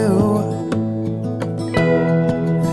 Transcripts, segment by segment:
do.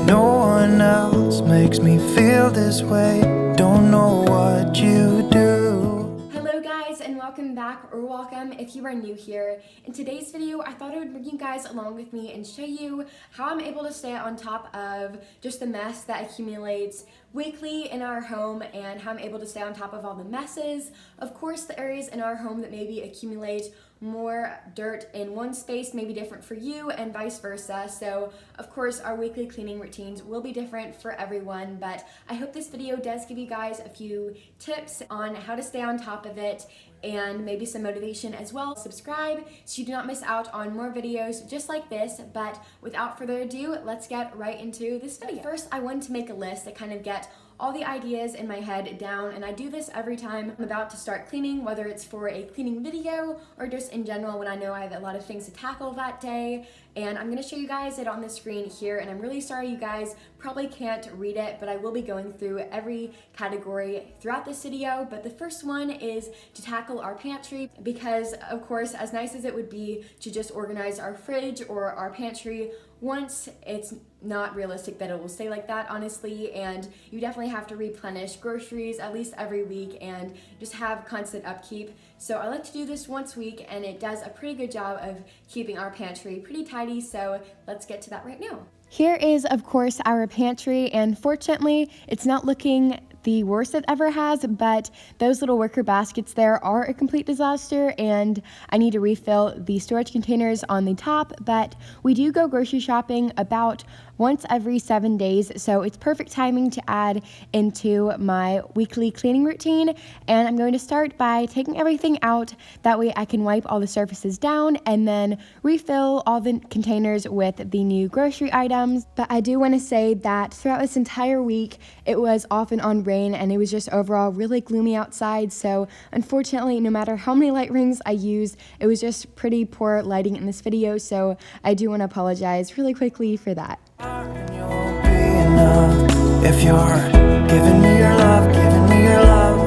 No one else makes me feel this way. Don't know what you do. Hello guys, and welcome back, or welcome if you are new here. In today's video, I thought I would bring you guys along with me and show you how I'm able to stay on top of just the mess that accumulates weekly in our home, and how I'm able to stay on top of all the messes. Of course, the areas in our home that maybe accumulate more dirt in one space may be different for you, and vice versa. So of course our weekly cleaning routines will be different for everyone, but I hope this video does give you guys a few tips on how to stay on top of it and maybe some motivation as well. Subscribe so you do not miss out on more videos just like this. But without further ado, let's get right into this video. First, I wanted to make a list that kind of get all the ideas in my head down, and I do this every time I'm about to start cleaning, whether it's for a cleaning video or just in general when I know I have a lot of things to tackle that day. And I'm gonna show you guys it on the screen here, and I'm really sorry you guys probably can't read it, but I will be going through every category throughout this video. But the first one is to tackle our pantry, because of course, as nice as it would be to just organize our fridge or our pantry once, it's not realistic that it will stay like that, honestly, and you definitely have to replenish groceries at least every week and just have constant upkeep. So I like to do this once a week, and it does a pretty good job of keeping our pantry pretty tidy, so let's get to that right now. Here is, of course, our pantry, and fortunately, it's not looking the worst it ever has, but those little worker baskets there are a complete disaster, and I need to refill the storage containers on the top. But we do go grocery shopping about once every 7 days, so it's perfect timing to add into my weekly cleaning routine. And I'm going to start by taking everything out, that way I can wipe all the surfaces down and then refill all the containers with the new grocery items. But I do want to say that throughout this entire week, it was off and on rain, and it was just overall really gloomy outside. So unfortunately, no matter how many light rings I used, it was just pretty poor lighting in this video, so I do want to apologize really quickly for that. You'll be enough if you're giving me your love, giving me your love.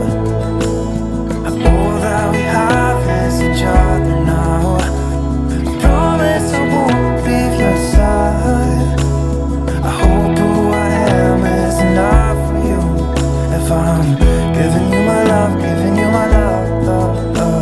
All that we have is each other now. I promise I won't leave your side. I hope who I am is enough for you. If I'm giving you my love, giving you my love, love, love.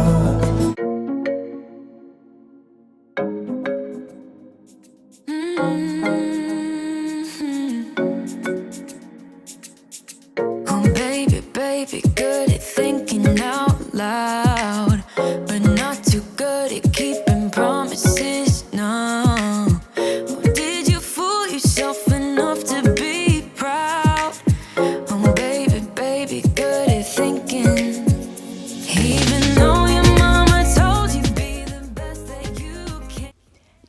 Oh baby, baby, good at thinking out loud, but not too good at keeping promises, no. Oh, did you fool yourself enough to be proud? Oh baby, baby, good at thinking. Even though your mama told you be the best that you can.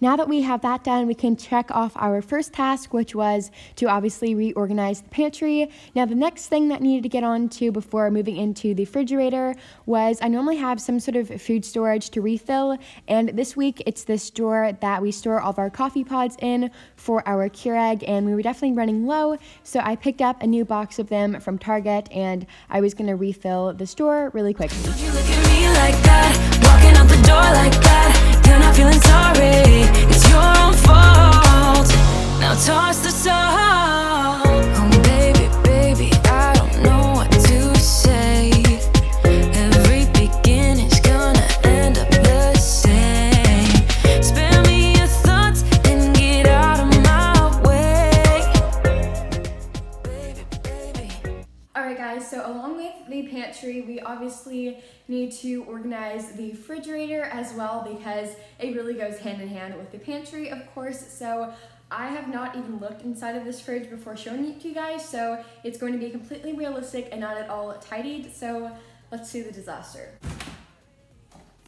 Now that we have that done, we can check off our first task, which was to obviously reorganize the pantry. Now, the next thing that needed to get on to before moving into the refrigerator was I normally have some sort of food storage to refill, and this week it's this drawer that we store all of our coffee pods in for our Keurig, and we were definitely running low, so I picked up a new box of them from Target, and I was gonna refill the store really quickly. Don't you look at me like that, walking out the door like that, you're not feeling sorry, it's your own fault, now toss the salt. Oh baby, baby, I don't know what to say, every beginning's gonna end up the same, spare me your thoughts and get out of my way, baby, baby. Alright guys, so along with the pantry, we obviously need to organize the refrigerator as well, because it really goes hand in hand with the pantry, of course. So I have not even looked inside of this fridge before showing it to you guys, so it's going to be completely realistic and not at all tidied. So let's see the disaster.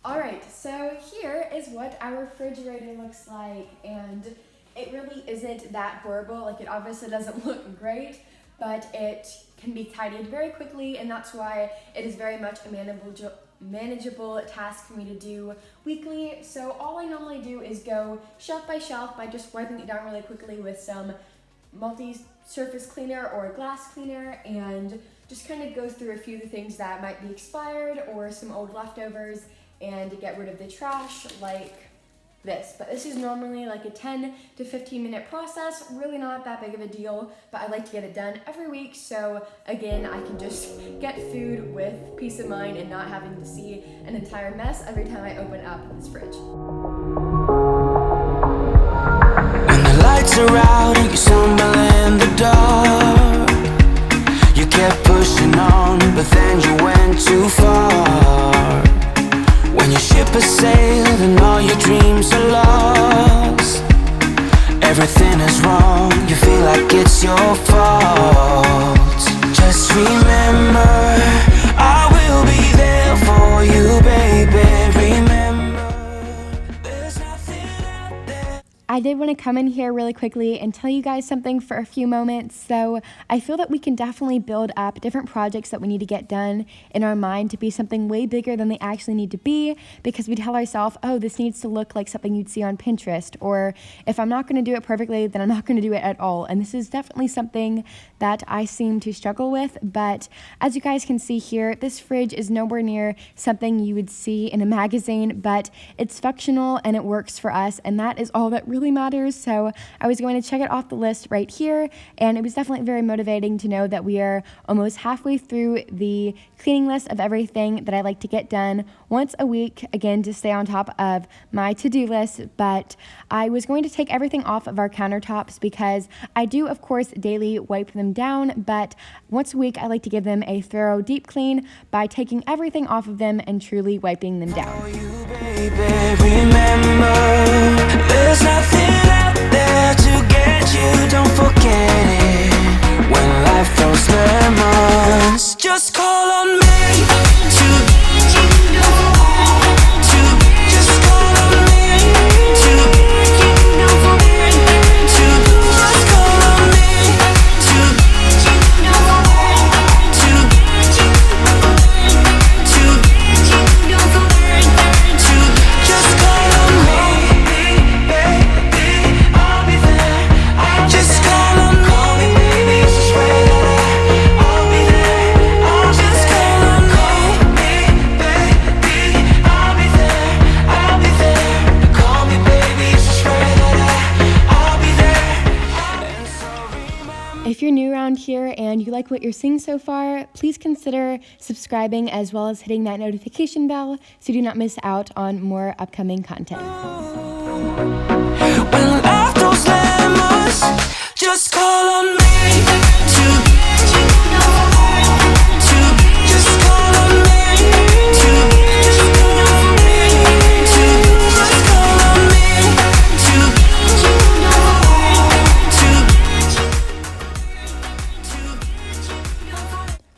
Alright, so here is what our refrigerator looks like, and it really isn't that horrible. Like, it obviously doesn't look great, but it can be tidied very quickly, and that's why it is very much a manageable task for me to do weekly. So all I normally do is go shelf by shelf by just wiping it down really quickly with some multi-surface cleaner or glass cleaner, and just kind of go through a few of the things that might be expired or some old leftovers, and get rid of the trash, like this. But this is normally like a 10 to 15 minute process, really not that big of a deal, but I like to get it done every week, so again, I can just get food with peace of mind and not having to see an entire mess every time I open up this fridge. When the lights are out and you stumble in the dark, you kept pushing on, but then you went too far. When your ship has sailed and all your dreams are lost, everything is wrong, you feel like it's your fault. Just remember, I will be there for you, baby. Remember, there's nothing out there. I did want to come in here really quickly and tell you guys something for a few moments. So I feel that we can definitely build up different projects that we need to get done in our mind to be something way bigger than they actually need to be, because we tell ourselves, oh, this needs to look like something you'd see on Pinterest, or if I'm not going to do it perfectly, then I'm not going to do it at all. And this is definitely something that I seem to struggle with. But as you guys can see here, this fridge is nowhere near something you would see in a magazine, but it's functional and it works for us, and that is all that really matters. So I was going to check it off the list right here, and it was definitely very motivating to know that we are almost halfway through the cleaning list of everything that I like to get done once a week, again, to stay on top of my to-do list. But I was going to take everything off of our countertops because I do, of course, daily wipe them down, but once a week I like to give them a thorough deep clean by taking everything off of them and truly wiping them down. For you, baby, remember, there's nothing out there to get you, don't forget it. When life throws lemons, just call on me to get you, don't forget to, just call on me to get you, don't forget to, just call on me to get you, don't forget to get you, to get you, don't forget to, just call on me, baby, I'll be there. Just call on me, baby, just wait. I'll be there. I'll just call on me, baby, I'll be there. I'll be there. Call me, baby, just wait. I'll be there. And so remember. If you're new around here and you like what you're seeing so far, please consider subscribing as well as hitting that notification bell so you do not miss out on more upcoming content. When life throws lemons, just call on me to get you, don't forget to, just call on me to, just call on me to, just call on me to get you, don't forget to.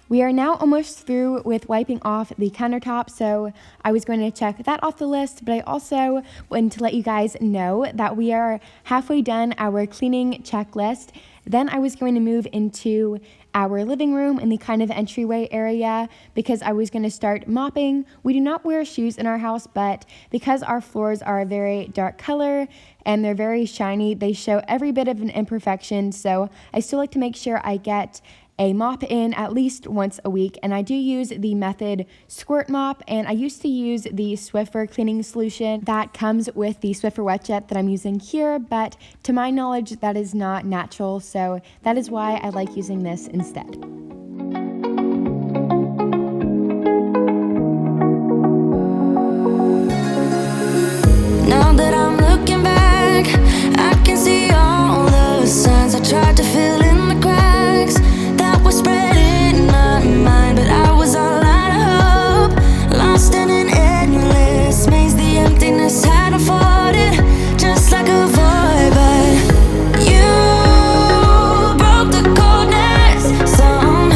We are now almost through with wiping off the countertop, so I was going to check that off the list, but I also wanted to let you guys know that we are halfway done our cleaning checklist. Then I was going to move into our living room in the kind of entryway area because I was going to start mopping. We do not wear shoes in our house, but because our floors are a very dark color and they're very shiny, they show every bit of an imperfection, so I still like to make sure I get a mop in at least once a week, and I do use the Method Squirt Mop, and I used to use the Swiffer cleaning solution that comes with the Swiffer Wet Jet that I'm using here, but to my knowledge that is not natural, so that is why I like using this instead. Now that I'm looking back, I can see all the signs I tried to fill in the cracks that were spread in my mind, but I was all out of hope, lost in an endless maze. The emptiness had unfolded just like a void, but you broke the coldness somehow.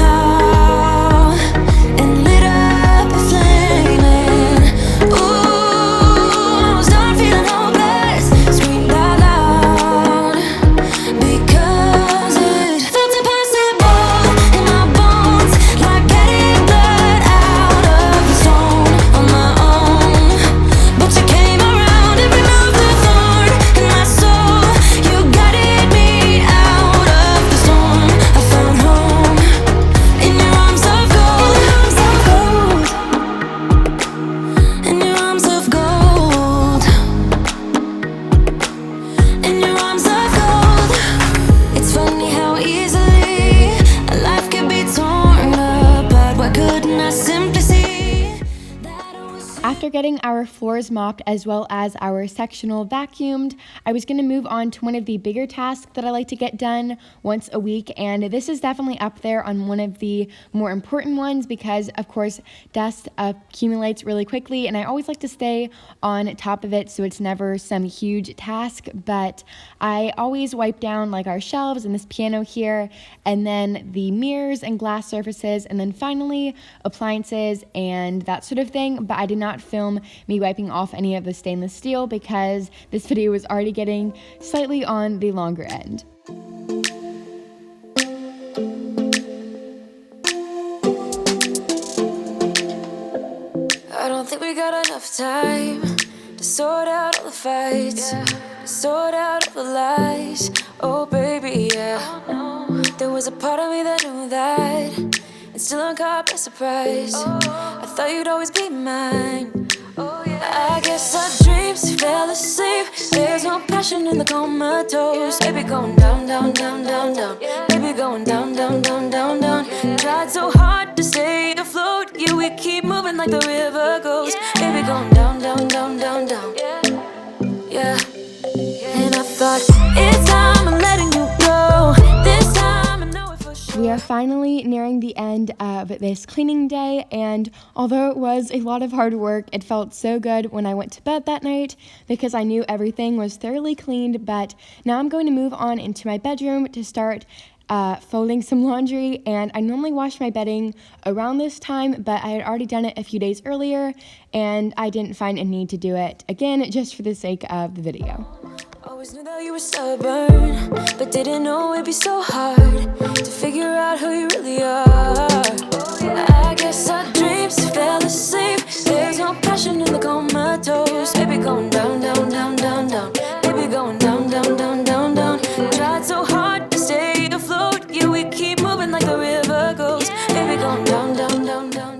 getting our floors mopped as well as our sectional vacuumed, I was going to move on to one of the bigger tasks that I like to get done once a week, and this is definitely up there on one of the more important ones because, of course, dust accumulates really quickly, and I always like to stay on top of it so it's never some huge task, but I always wipe down like our shelves and this piano here, and then the mirrors and glass surfaces, and then finally appliances and that sort of thing. But I did not film me wiping off any of the stainless steel because this video was already getting slightly on the longer end. I don't think we got enough time to sort out all the fights, to sort out all the lies. Oh baby, yeah. There was a part of me that knew that, and still I'm caught by surprise. I thought you'd always be mine. I guess our dreams fell asleep. There's no passion in the comatose. Baby going down, down, down, down, down. Baby going down, down, down, down, down. Tried so hard to stay afloat. Yeah, we keep moving like the river goes. Baby going down, down, down, down, down. Yeah. And I thought, it's time I'm letting you go. This time I know it for sure. We are finally nearing the end of this cleaning day, and although it was a lot of hard work, it felt so good when I went to bed that night because I knew everything was thoroughly cleaned. But now I'm going to move on into my bedroom to start folding some laundry, and I normally wash my bedding around this time, but I had already done it a few days earlier and I didn't find a need to do it again just for the sake of the video. Always knew that you were stubborn, but didn't know it'd be so hard to figure out who you really are. I guess our dreams fell asleep. There's no passion in the comatose. Baby going down, down, down, down, down. Baby going down, down, down, down, down. Tried so hard to stay afloat. Yeah, we keep moving like the river goes. Baby going down, down, down, down, down.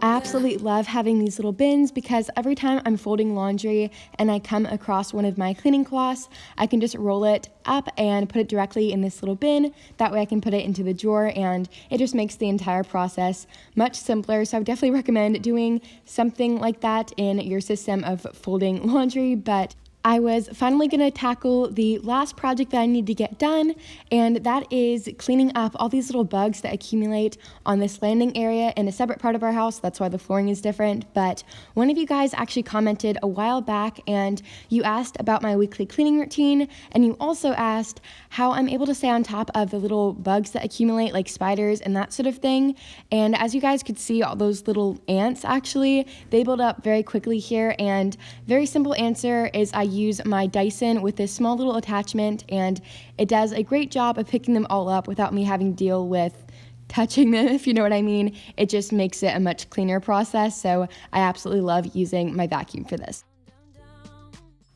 I absolutely love having these little bins because every time I'm folding laundry and I come across one of my cleaning cloths, I can just roll it up and put it directly in this little bin. That way I can put it into the drawer, and it just makes the entire process much simpler. So I would definitely recommend doing something like that in your system of folding laundry. But I was finally going to tackle the last project that I need to get done, and that is cleaning up all these little bugs that accumulate on this landing area in a separate part of our house. That's why the flooring is different. But one of you guys actually commented a while back, and you asked about my weekly cleaning routine, and you also asked how I'm able to stay on top of the little bugs that accumulate, like spiders and that sort of thing. And as you guys could see, all those little ants, actually, they build up very quickly here, and very simple answer is I use my Dyson with this small little attachment, and it does a great job of picking them all up without me having to deal with touching them, if you know what I mean. It just makes it a much cleaner process, so I absolutely love using my vacuum for this.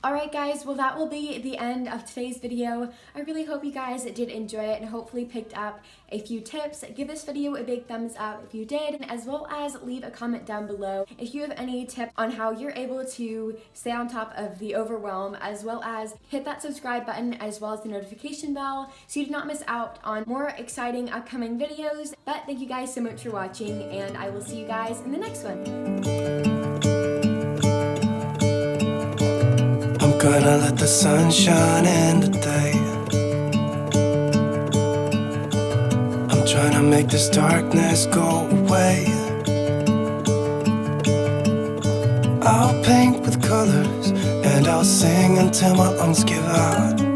Alright guys, well that will be the end of today's video. I really hope you guys did enjoy it and hopefully picked up a few tips. Give this video a big thumbs up if you did, as well as leave a comment down below if you have any tips on how you're able to stay on top of the overwhelm, as well as hit that subscribe button as well as the notification bell so you do not miss out on more exciting upcoming videos. But thank you guys so much for watching, and I will see you guys in the next one. Gonna let the sun shine in today. I'm trying to make this darkness go away. I'll paint with colors and I'll sing until my lungs give out.